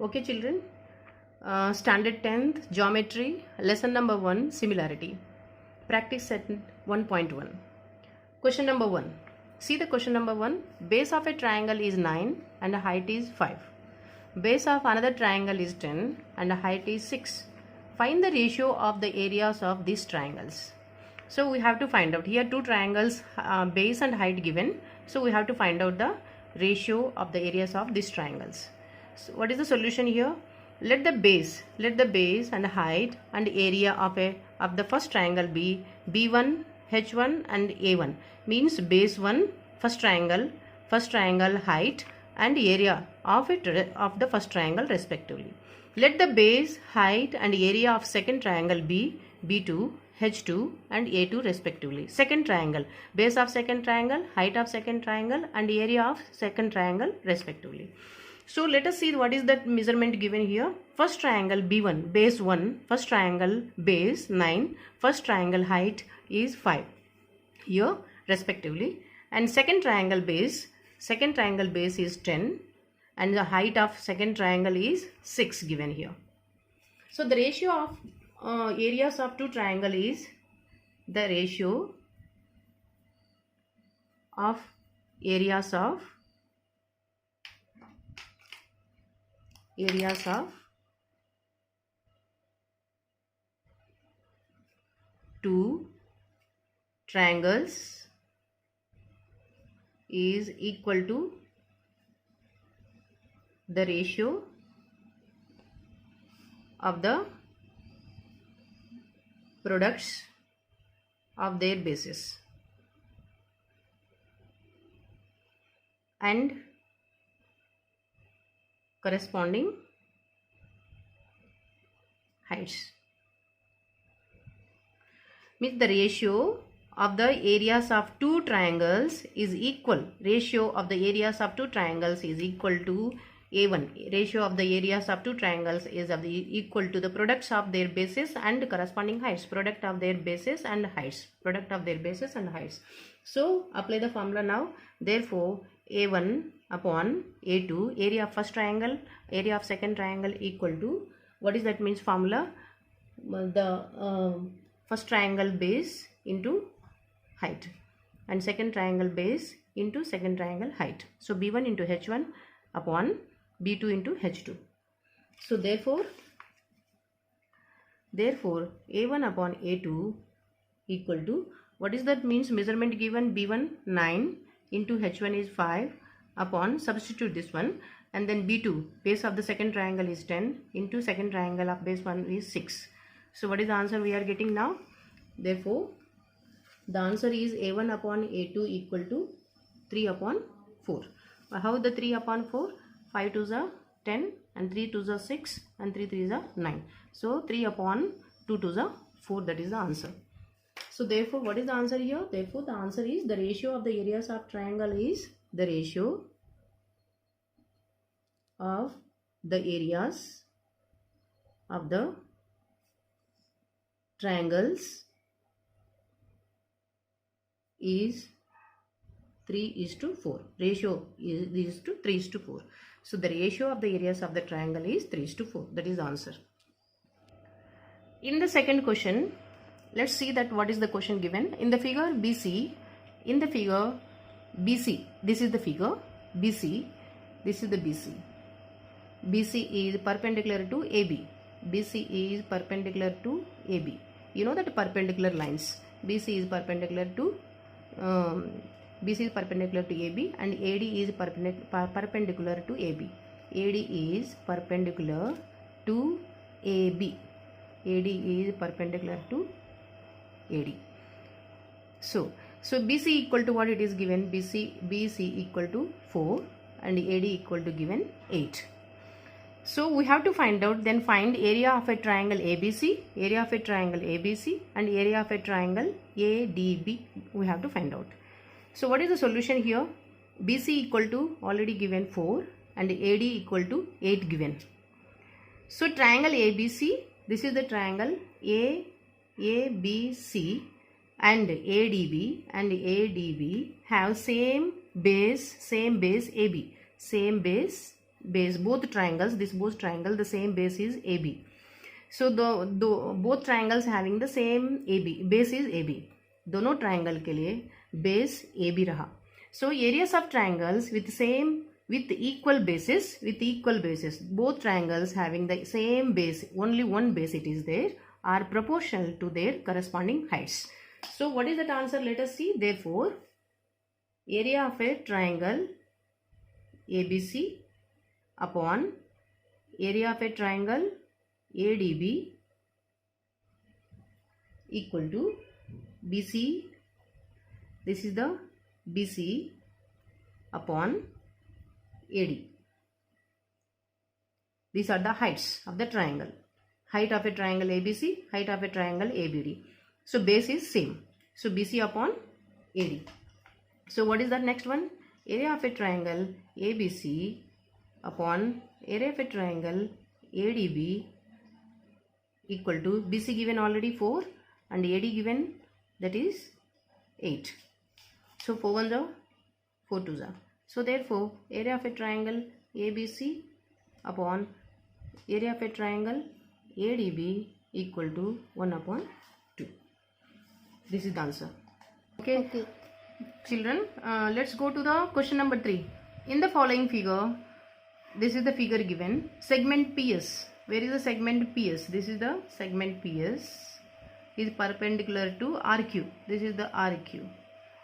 Okay children, standard 10th geometry lesson number 1 similarity practice set 1.1. Question number 1. See the question number 1. Base of a triangle is 9 and the height is 5. Base of another triangle is 10 and the height is 6. Find the ratio of the areas of these triangles. So we have to find out here two triangles, base and height given. So we have to find out the ratio of the areas of these triangles. So what is the solution here? Let the base and height and area of the first triangle be B1, H1 and A1. Means base 1, first triangle height and area of the first triangle respectively. Let the base, height and area of second triangle be B2, H2 and A2 respectively. Second triangle, base of second triangle, height of second triangle and area of second triangle respectively. So let us see what is that measurement given here. First triangle B1, base 1, first triangle base 9, first triangle height is 5 here respectively, and second triangle base is 10 and the height of second triangle is 6 given here. So the ratio of areas of two triangle is the ratio of areas of two triangles is equal to the ratio of the products of their bases and corresponding heights. Means the ratio of the areas of two triangles is equal. Ratio of the areas of two triangles is equal to A1. Ratio of the areas of two triangles is equal to the products of their bases and corresponding heights. Product of their bases and heights. So apply the formula now. Therefore A1 upon A2, area of first triangle, area of second triangle equal to, what is that means formula? The first triangle base into height and second triangle base into second triangle height. So B1 into H1 upon B2 into H2. So therefore A1 upon A2 equal to, what is that means measurement given? B1 9 into H1 is 5 upon, substitute this one, and then B2 base of the second triangle is 10 into second triangle of base 1 is 6. So what is the answer we are getting now? Therefore the answer is A1 upon A2 equal to 3 upon 4. How the 3 upon 4? 5 2s are 10 and 3 2s are 6 and 3 3s are 9. So 3 upon 2 2s are 4, that is the answer. So therefore what is the answer here? Therefore the answer is the ratio of the areas of triangle is the ratio of the areas of the triangles is 3:4. Ratio is to 3:4. So the ratio of the areas of the triangle is 3:4. That is the answer. In the second question, let's see that what is the question given. In the figure BC, this is the figure BC, this is the BC. BC is perpendicular to AB. BC is perpendicular to AB. You know that perpendicular lines. BC is perpendicular to AB and AD is perpendicular to AB. AD is perpendicular to AB. AD is perpendicular to AD. So BC equal to what it is given? BC equal to 4 and AD equal to given 8. So we have to find out, then find area of a triangle ABC, and area of a triangle ADB. We have to find out. So what is the solution here? BC equal to already given 4 and AD equal to 8 given. So triangle ABC, this is the triangle ABC and ADB have same base AB, same base base, both triangles, both triangle, the same base is AB. So the both triangles having the same AB, base is AB. दोनों triangle के लिए base A B रहा. So areas of triangles with equal bases, both triangles having the same base, only one base it is there, are proportional to their corresponding heights. So what is that answer? Let us see. Therefore, area of a triangle ABC upon area of a triangle ADB equal to BC. This is the BC upon AD. These are the heights of the triangle. Height of a triangle ABC, height of a triangle ABD. So base is same. So BC upon AD. So what is the next one? Area of a triangle ABC upon area of a triangle ADB equal to BC given already 4 and AD given, that is 8. So 4 ones are 4 twos are. So therefore area of a triangle ABC upon area of a triangle ADB equal to 1 upon 2. This is the answer. Okay. Children, let's go to the question number 3. In the following figure, this is the figure given. Segment PS. Where is the segment PS? This is the segment PS. Is perpendicular to RQ. This is the RQ.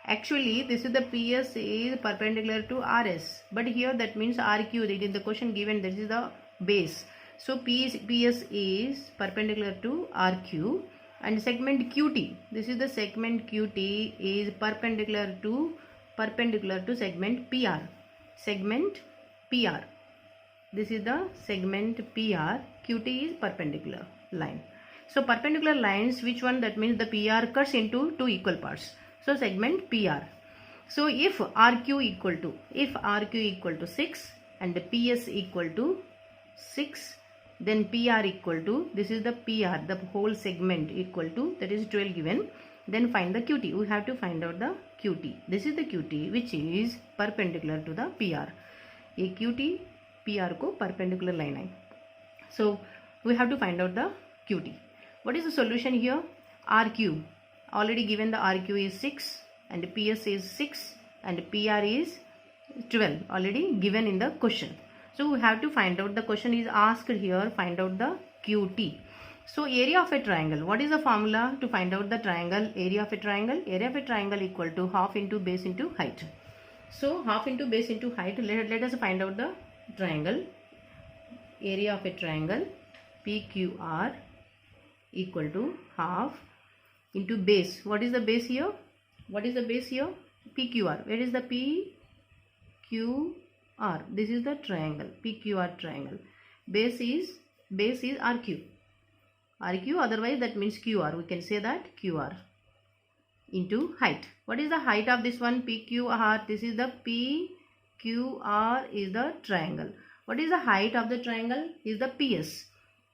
Actually, this is the PS is perpendicular to RS. But here that means RQ. In the question given, this is the base. So PS is perpendicular to RQ. And segment QT, this is the segment QT is perpendicular to segment PR. Segment PR. This is the segment PR. QT is perpendicular line. So perpendicular lines, which one? That means the PR cuts into two equal parts. So segment PR. So if RQ equal to 6 and PS equal to 6, then PR equal to, this is the PR, the whole segment equal to, that is 12 given. Then find the QT. We have to find out the QT. This is the QT which is perpendicular to the PR. A QT PR को perpendicular line है. So we have to find out the QT. What is the solution here? RQ. Already given the RQ is 6 and PS is 6 and PR is 12. Already given in the question. So we have to find out, the question is asked here, find out the QT. So area of a triangle. What is the formula to find out the triangle? Area of a triangle. Area of a triangle equal to half into base into height. So half into base into height. Let us find out the triangle. Area of a triangle PQR equal to half into base. What is the base here? What is the base here? PQR. Where is the PQR? This is the triangle, PQR triangle. Base is RQ. RQ, otherwise that means QR. We can say that QR into height. What is the height of this one? PQR. This is the PQR is the triangle. What is the height of the triangle? Is the PS.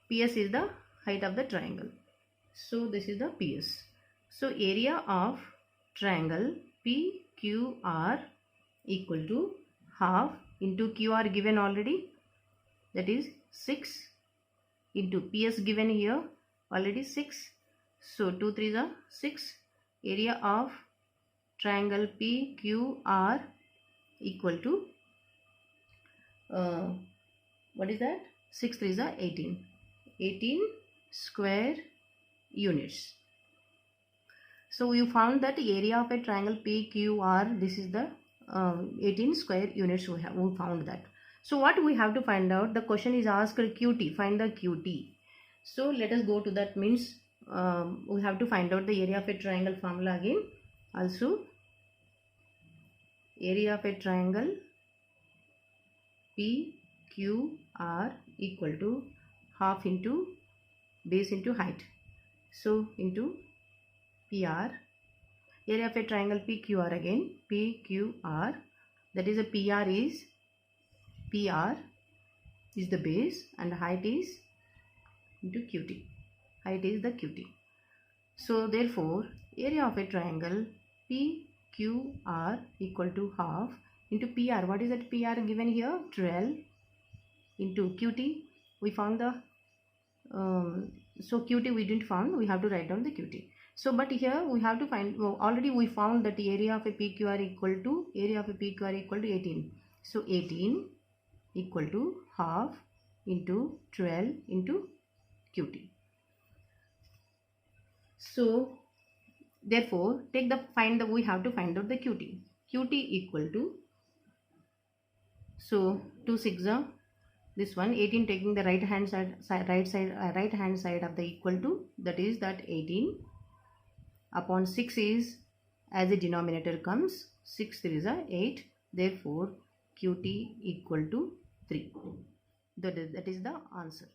PS is the height of the triangle. So this is the PS. So area of triangle PQR equal to half into QR given already, that is 6 into PS given here already 6. So 2 3s are 6. Area of triangle PQR equal to what is that? 6 3s are 18. 18 square units. So you found that area of a triangle PQR, this is the 18 square units we found that. So what we have to find out? The question is asked QT. Find the QT. So let us go to that. Means we have to find out the area of a triangle formula again. Also area of a triangle PQR equal to half into base into height. So into PR. Area of a triangle PQR again. PQR. That is a PR is the base and height is into QT. Height is the QT. So therefore area of a triangle PQR equal to half into PR. What is that PR given here? 12 into QT. We found the so QT we didn't found, we have to write down the QT. So but here we have to find, already we found that the area of a PQR equal to 18. So 18 equal to half into 12 into QT. So therefore we have to find out the QT. QT equal to, so 2 6 are this one, 18 taking the right hand side of the equal to, that is that 18 upon 6 is, as a denominator comes, 6 3 is 8, therefore QT equal to 3. That is the answer.